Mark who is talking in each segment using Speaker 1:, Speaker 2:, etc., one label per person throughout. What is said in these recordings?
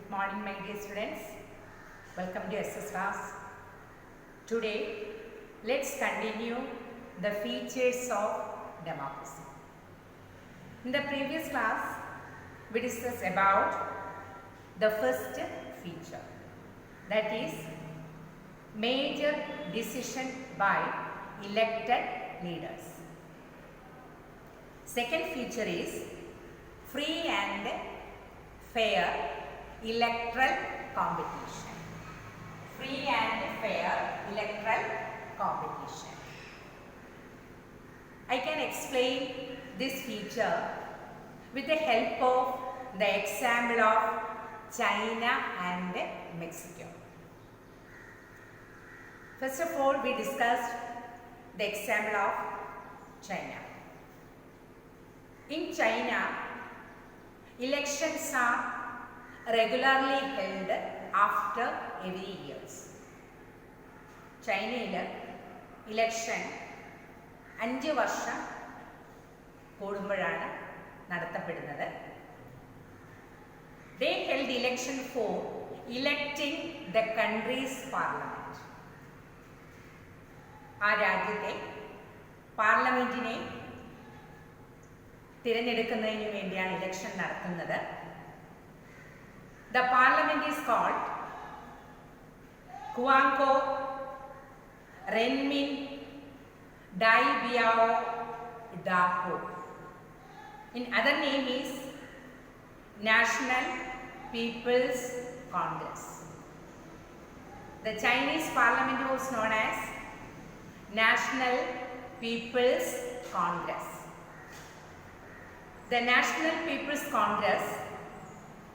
Speaker 1: Good morning, my dear students. Welcome to SS class. Today, let's continue the features of democracy. In the previous class, we discussed about the first feature, that is major decision by elected leaders. Second feature is free and fair electoral competition. Free and fair electoral competition. I can explain this feature with the help of the example of China and Mexico. First of all, we discussed the example of China. In China, elections are regularly held after every years. ചൈനയിൽ election 5 വർഷം കൂടുമ്പോഴാണ് നടത്തപ്പെടുന്നത്. They held election for electing the country's parliament. ആ രാജ്യത്തെ പാർലമെന്റിനെ തിരഞ്ഞെടുക്കുന്നതിന് വേണ്ടിയാണ് election നടത്തുന്നത്. The parliament is called Guangzhou Renmin Dai Biao Daho. In other name is National People's Congress. The Chinese parliament was known as National People's Congress. The National People's Congress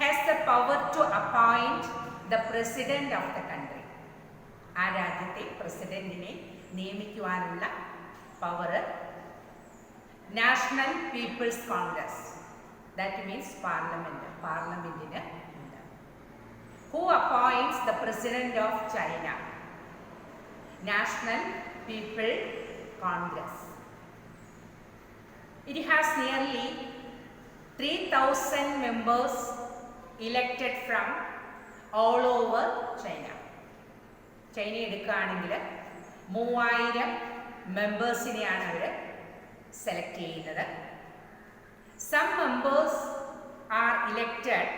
Speaker 1: has the power to appoint the president of the country. ആ രാജ്യത്തെ പ്രസിഡന്റിനെ നിയമിക്കുവാനുള്ള power National People's Congress, that means പാർലമെന്റിന് ഉണ്ട്. Who appoints the president of China? National People Congress. It has nearly 3,000 members elected from all over China. ചൈന എടുക്കുകയാണെങ്കിൽ 3000 മെമ്പേഴ്സിനെയാണ് അവർ സെലക്ട് ചെയ്യുന്നത്. Some members are elected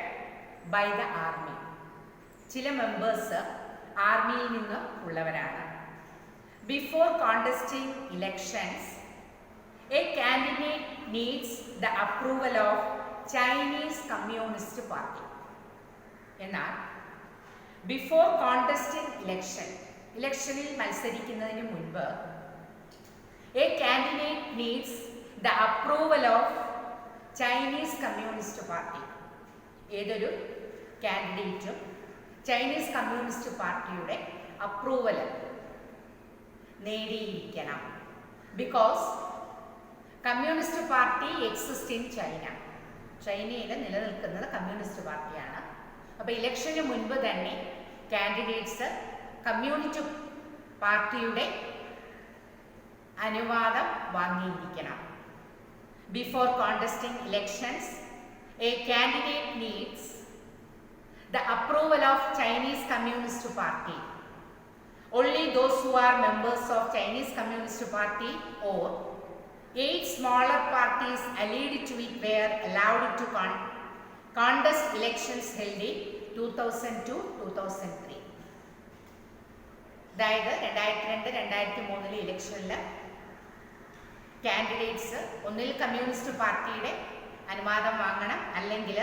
Speaker 1: by the army. ചില members ആർമിയിൽ നിന്ന് ഉള്ളവരാണ്. Before contesting elections a candidate needs the approval of Chinese Communist Party. എന്നാൽ ബിഫോർ കോണ്ടസ്റ്റിംഗ് ഇലക്ഷനിൽ മത്സരിക്കുന്നതിന് മുൻപ് a candidate needs the approval of Chinese Communist Party. ഏതൊരു കാൻഡിഡേറ്റും ചൈനീസ് കമ്മ്യൂണിസ്റ്റ് പാർട്ടിയുടെ അപ്രൂവൽ നേടിയിരിക്കണം. Because Communist Party exist in China. ചൈനയിൽ നിലനിൽക്കുന്നത് communist പാർട്ടിയാണ്. അപ്പോൾ ഇലക്ഷന് മുൻപ് തന്നെ കാൻഡിഡേറ്റ്സ് കമ്മ്യൂണിസ്റ്റ് പാർട്ടിയുടെ അനുവാദം വാങ്ങിയിരിക്കണം. Before contesting elections a candidate needs the approval of Chinese Communist Party. Only those who are members of Chinese Communist Party or 8 smaller parties allied to it were allowed to contest elections held in 2002-2003. അതായത് 2002-2003 ഇലക്ഷനിൽ candidates ഒന്നിൽ communist പാർട്ടിയുടെ അനുവാദം വാങ്ങണം, അല്ലെങ്കിൽ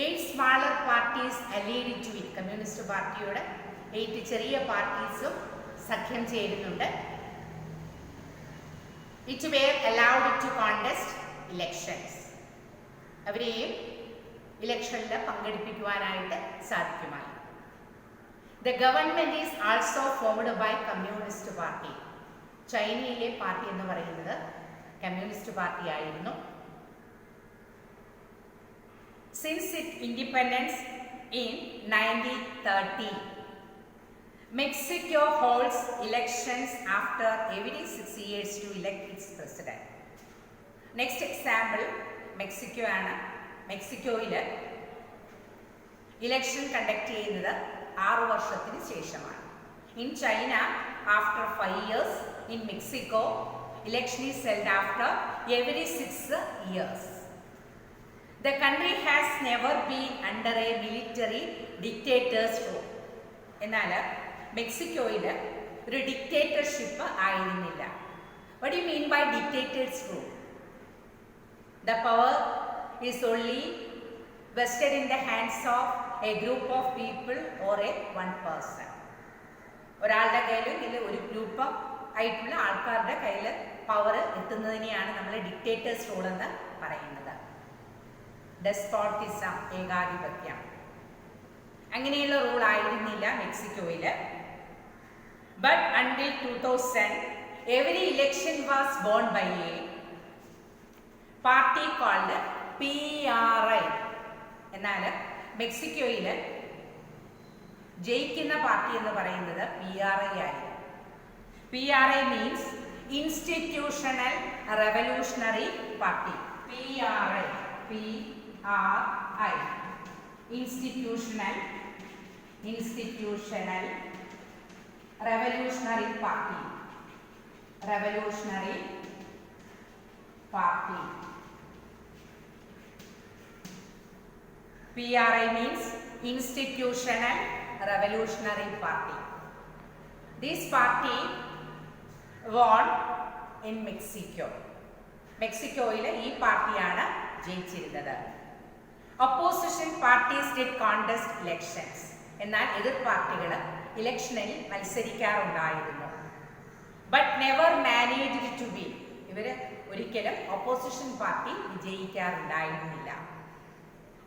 Speaker 1: 8 smaller parties allied to it. Communist പാർട്ടിയോട് 8 ചെറിയ പാർട്ടീസും സഖ്യം ചേരുന്നുണ്ട്. It were allowed to contest elections. അവരെയും ഇലക്ഷനിൽ പങ്കെടുപ്പിക്കുവാനായിട്ട് സാധിക്കുമായി. The government is also formed by Communist Party. ചൈനയിലെ പാർട്ടി എന്ന് പറയുന്നത് കമ്മ്യൂണിസ്റ്റ് പാർട്ടി ആയിരുന്നു. Since its independence in 1930, Mexico holds elections after every 6 years to elect its president. Next example, Mexico ആണ്. മെക്സിക്കോയിൽ election conduct ചെയ്യുന്നത് 6 വർഷത്തിന് ശേഷമാണ്. In China after 5 years. In Mexico election is held after every 6 years. The country has never been under a military dictator's rule. എന്നാൽ മെക്സിക്കോയിൽ ഒരു dictatorship ആയിരുന്നില്ല. What do you mean by dictator's rule? The power is only vested in the hands of a group of people or a one person. ഒരാളുടെ കയ്യിൽ ഇല്ല ഒരു group ആയിട്ടുള്ള ആൾക്കാരുടെ കയ്യിൽ പവർ എത്തുന്നതിനെയാണ് നമ്മൾ ഡിക്റ്റേറ്റേഴ്സ് റൂൾ എന്ന് പറയുന്നത്. ഡെസ്പോട്ടിസം, ഏകാധിപത്യം, അങ്ങനെയുള്ള റൂൾ ആയിരുന്നില്ല മെക്സിക്കോയിൽ. But until 2000 every election was won by a party called PRI. എന്നാൽ മെക്സിക്കോയിൽ ജയിക്കുന്ന പാർട്ടി എന്ന് പറയുന്നത് PRI ആയിരുന്നു. PRI means Institutional Revolutionary Party. PRI. PRI. Institutional Revolutionary Party. Revolutionary Party. PRI means Institutional Revolutionary Party. This party won in Mexico. മെക്സിക്കോയിലെ ഈ പാർട്ടിയാണ് ജയിച്ചിരുന്നത്. Opposition parties did contest elections. എന്നാൽ എതിർ പാർട്ടികൾ ഇലക്ഷനിൽ മത്സരിക്കാറുണ്ടായിരുന്നു. But never managed to win. ഇവർ ഒരിക്കലും ഒപ്പോസിഷൻ പാർട്ടി വിജയിക്കാറുണ്ടായിരുന്നില്ല.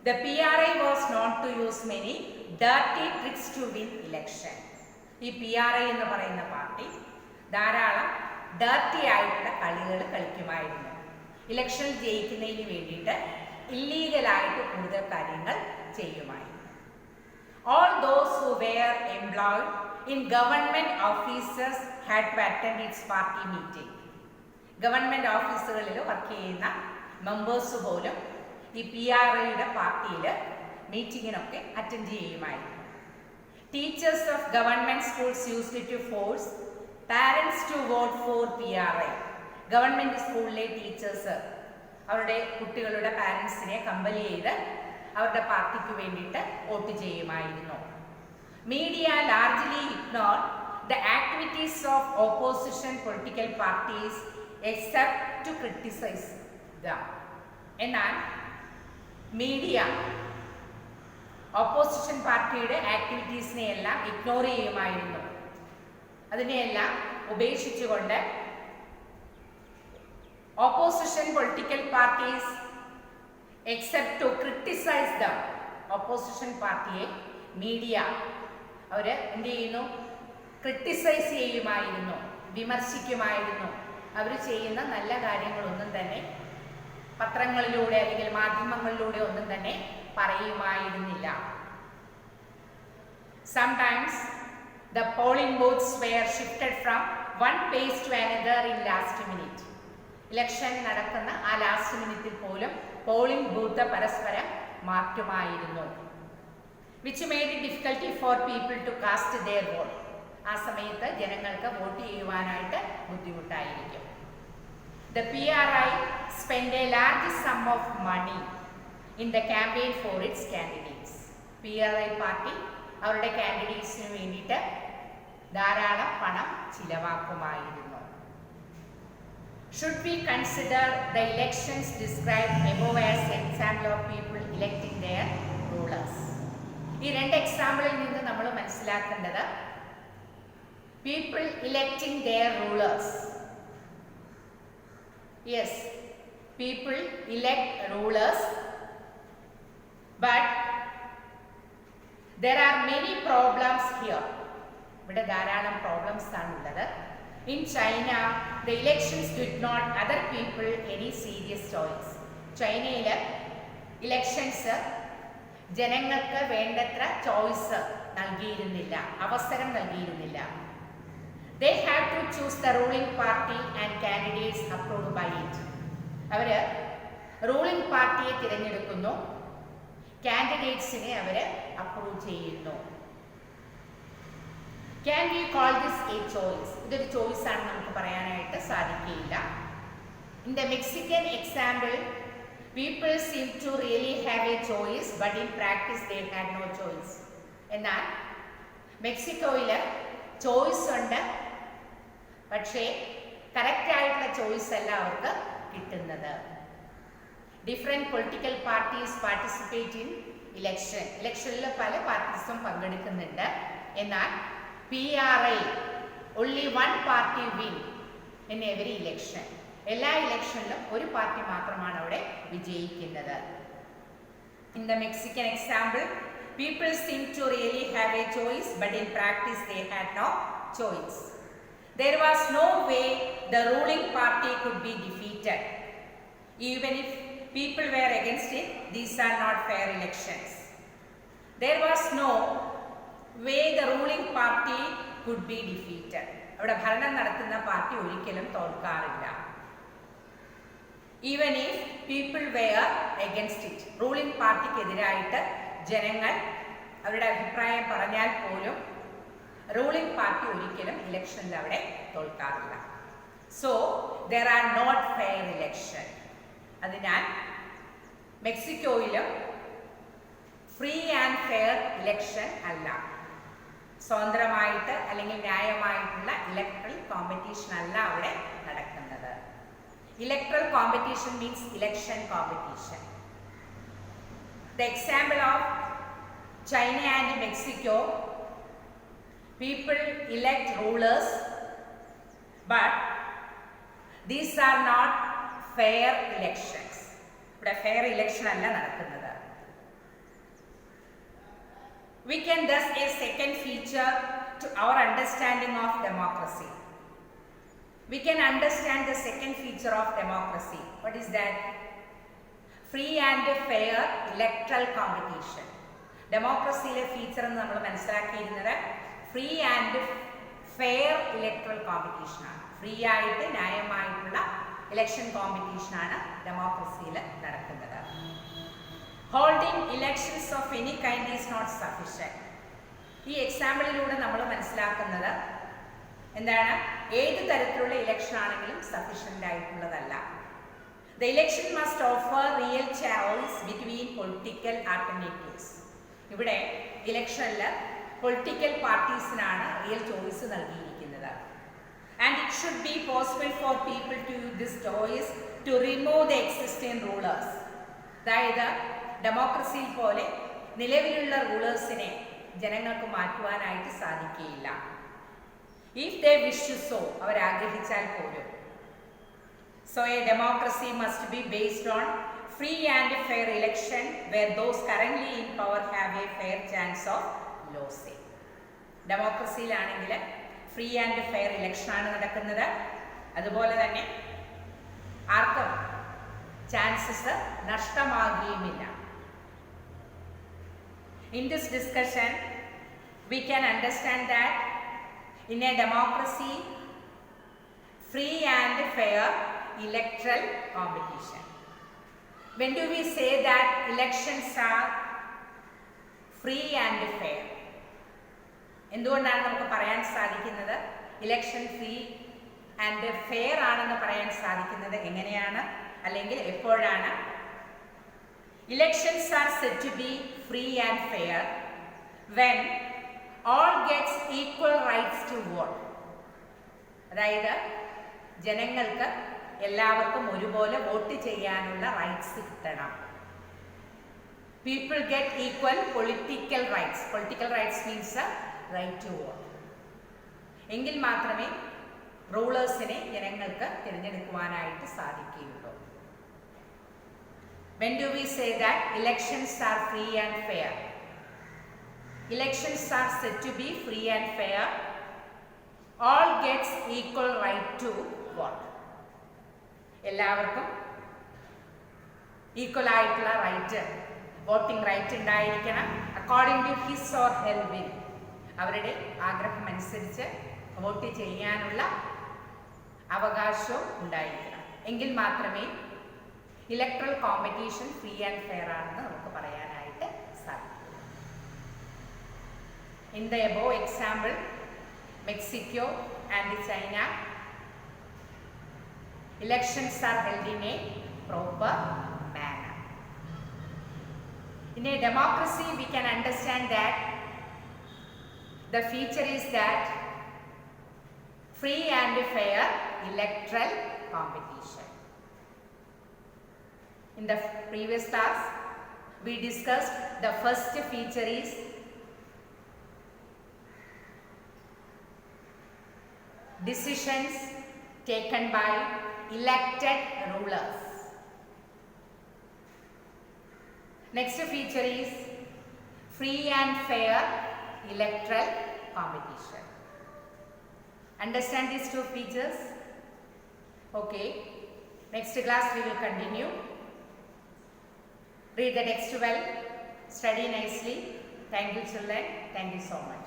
Speaker 1: The PRI was known to use many dirty tricks to win election. ഈ PRI എന്ന് പറയുന്ന പാർട്ടി ധാരാളം ഡർട്ടി ആയിട്ടുള്ള കളികൾ കളിക്കുമായിരുന്നു. ഇലക്ഷനിൽ ജയിക്കുന്നതിന് വേണ്ടിയിട്ട് ഇല്ലീഗലായിട്ട് കൂടുതൽ കാര്യങ്ങൾ ചെയ്യുമായിരുന്നു. All those who were employed in government offices had to attend its party meeting. Government ഓഫീസുകളിൽ വർക്ക് ചെയ്യുന്ന മെമ്പേഴ്സ് പോലും ഈ PRIയുടെ പാർട്ടിയിൽ മീറ്റിങ്ങിനൊക്കെ അറ്റൻഡ് ചെയ്യുമായിരുന്നു. Teachers of government schools used to force parents to vote for PRI. Government സ്കൂളിലെ teachers അവരുടെ കുട്ടികളുടെ പാരൻസിനെ കമ്പൽ ചെയ്ത് അവരുടെ പാർട്ടിക്ക് വേണ്ടിയിട്ട് വോട്ട് ചെയ്യുമായിരുന്നു. Media largely ignore the activities of opposition political parties except to criticise them. എന്നാൽ മീഡിയ ഓപ്പോസിഷൻ പാർട്ടിയുടെ ആക്ടിവിറ്റീസിനെ എല്ലാം ഇഗ്നോർ ചെയ്യുമായിരുന്നു. അതിനെയെല്ലാം ഉപേക്ഷിച്ചുകൊണ്ട് opposition political parties except to criticise them. Opposition പാർട്ടിയെ മീഡിയ അവർ എന്ത് ചെയ്യുന്നു? ക്രിട്ടിസൈസ് ചെയ്യുമായിരുന്നു, വിമർശിക്കുമായിരുന്നു. അവർ ചെയ്യുന്ന നല്ല കാര്യങ്ങളൊന്നും തന്നെ പത്രങ്ങളിലൂടെ അല്ലെങ്കിൽ മാധ്യമങ്ങളിലൂടെ ഒന്നും തന്നെ പറയുമായിരുന്നില്ല. Sometimes the polling booths were shifted from one place to another in last minute. Election നടക്കുന്ന ആ ലാസ്റ്റ് മിനിറ്റിൽ പോലും പോളിംഗ് ബൂത്ത് പരസ്പരം മാറ്റുമായിരുന്നു. which made it difficult for people to cast their vote. ആ സമയത്ത് ജനങ്ങൾക്ക് വോട്ട് ചെയ്യുവാനായിട്ട് ബുദ്ധിമുട്ടായിരിക്കും. The PRI spent a large sum of money in the campaign for its candidates. PRI party അവരുടെ കാൻഡിഡേറ്റ്സിന് വേണ്ടിയിട്ട് ധാരാളം പണം ചിലവാക്കുമായിരുന്നു. Should we consider the elections described above as example of people electing their rulers? ഈ രണ്ട് എക്സാമ്പിളിൽ നിന്ന് നമ്മൾ മനസ്സിലാക്കേണ്ടത് people electing their rulers. Yes, people elect rulers, but there are many problems here. ഇവിടെ ധാരാളം പ്രോബ്ലംസ് ആണുള്ളത്. In China, the elections did not other people any serious choice. ചൈനയിൽ elections ജനങ്ങൾക്ക് വേണ്ടത്ര ചോയ്സ് നൽകിയിരുന്നില്ല, അവസരം നൽകിയിരുന്നില്ല. They have to choose the ruling party and candidates approved by it. അവർ റൂളിംഗ് പാർട്ടിയെ തിരഞ്ഞെടുക്കുന്നു, കാൻഡിഡേറ്റ്സിനെ അവർ അപ്രൂവ് ചെയ്യുന്നു. Can we call this a choice? ഇതൊരു ചോയ്സ് ആണ് നമുക്ക് പറയാനായിട്ട് സാധിക്കില്ല. In the Mexican example, people seem to really have a choice, but in practice they had no choice. എന്നാൽ മെക്സിക്കോയിൽ ചോയ്സ് ഉണ്ട്, പക്ഷേ കറക്റ്റ് ആയിട്ടുള്ള ചോയ്സ് അല്ല അവർക്ക് കിട്ടുന്നത്. Different political parties participate in election. ഇലക്ഷനിൽ പല പാർട്ടീസും പങ്കെടുക്കുന്നുണ്ട്. എന്നാൽ PRI only one party win in every election. എല്ലാ ഇലക്ഷനിലും ഒരു പാർട്ടി മാത്രമാണ് അവിടെ വിജയിക്കുന്നത്. In the Mexican example, people seem to really have a choice, but in practice they had no choice. There was no way the ruling party could be defeated. Even if people were against it, these are not fair elections. There was no way the ruling party could be defeated. അവിടെ ഭരണം നടത്തുന്ന party ഒരിക്കലും തോൽക്കാറില്ല. Even if people were against it, ruling പാർട്ടിക്കെതിരായിട്ട് ജനങ്ങൾ അവരുടെ അഭിപ്രായം പറഞ്ഞാൽ പോലും റൂളിംഗ് പാർട്ടി ഒരിക്കലും ഇലക്ഷനിൽ അവിടെ തോൽക്കാറില്ല. So there are not fair election. അതിനാൽ മെക്സിക്കോയിലും ഫ്രീ ആൻഡ് ഫെയർ ഇലക്ഷൻ അല്ല, സ്വതന്ത്രമായിട്ട് അല്ലെങ്കിൽ ന്യായമായിട്ടുള്ള ഇലക്ട്രൽ കോമ്പറ്റീഷൻ അല്ല അവിടെ നടക്കുന്നത്. Electoral competition means election competition. The example of China and Mexico, people elect rulers, but these are not fair elections. ഇവിടെ fair election അല്ല നടക്കുന്നത്. We can thus a second feature to our understanding of democracy. We can understand the second feature of democracy. What is that? Free and fair electoral competition. ഡെമോക്രസിയിലെ feature എന്ന് നമ്മൾ മനസ്സിലാക്കിയിരുന്നത് free and fair electoral കോമ്പറ്റീഷനാണ്. Free ആയിട്ട് ന്യായമായിട്ടുള്ള election കോമ്പറ്റീഷനാണ് ഡെമോക്രസിയിൽ നടക്കുന്നത്. Holding elections of any kind is not sufficient. ഈ എക്സാമ്പിളിലൂടെ നമ്മൾ മനസ്സിലാക്കുന്നത് എന്താണ്? ഏത് തരത്തിലുള്ള ഇലക്ഷൻ ആണെങ്കിലും സഫിഷ്യൻ്റ് ആയിട്ടുള്ളതല്ല. The election must offer real choice between political alternatives. ഇവിടെ ഇലക്ഷനിൽ പൊളിറ്റിക്കൽ പാർട്ടീസിനാണ് റിയൽ ചോയ്സ് നൽകിയിരിക്കുന്നത്. And it should be possible for people to use this choice to remove the existing rulers. അതായത് ഡെമോക്രസിയിൽ പോലെ നിലവിലുള്ള റൂളേഴ്സിനെ ജനങ്ങൾക്ക് മാറ്റുവാനായിട്ട് സാധിക്കുകയില്ല. If they wish to so, അവർ ആഗ്രഹിച്ചാൽ പോലും. So a democracy must be based on free and fair election where those currently in power have a fair chance of losing. ഡെമോക്രസിയിലാണെങ്കിൽ free and fair election ആണ് നടക്കുന്നത്. അതുപോലെ തന്നെ ആർക്കും chances നഷ്ടമാകുകയുമില്ല. In this discussion, we can understand that in a democracy, free and fair electoral competition. When do we say that elections are free and fair? എന്തുകൊണ്ടാണ് നമുക്ക് പറയാൻ സാധിക്കുന്നത് ഇലക്ഷൻ ഫ്രീ ആൻഡ് ഫെയർ ആണെന്ന് പറയാൻ സാധിക്കുന്നത്? എങ്ങനെയാണ് അല്ലെങ്കിൽ എപ്പോഴാണ്? Elections are said to be free and fair when all gets equal rights to vote. അതായത് ജനങ്ങൾക്ക് എല്ലാവർക്കും ഒരുപോലെ വോട്ട് ചെയ്യാനുള്ള റൈറ്റ്സ് കിട്ടണം. People get equal political rights. Political rights means a right to vote. എങ്കിൽ മാത്രമേ റൂളേഴ്സിനെ ജനങ്ങൾക്ക് തിരഞ്ഞെടുക്കുവാനായിട്ട് സാധിക്കുകയുള്ളൂ. When do we say that elections are free and fair? Elections are said to be free and fair. All gets equal right to vote. എല്ലാവർക്കും equal ആയിട്ടുള്ള right, voting right ഉണ്ടായിരിക്കണം. According to his or her will, അവരുടെ ആഗ്രഹം അനുസരിച്ച് vote ചെയ്യാനുള്ള അവകാശവും ഉണ്ടായിരിക്കണം. എങ്കിൽ മാത്രമേ electoral competition free and fair ആണെന്ന് നമുക്ക് പറയാനായിട്ട് Sorry. In the above example, Mexico and China, elections are held in a proper manner. In a democracy, we can understand that the feature is that free and fair electoral competition. In the previous class, we discussed the first feature is decisions taken by elected rulers. Next feature is free and fair electoral competition. Understand these two features? Okay. Next class we will continue. Read the text well. Study nicely. Thank you children. Thank you so much.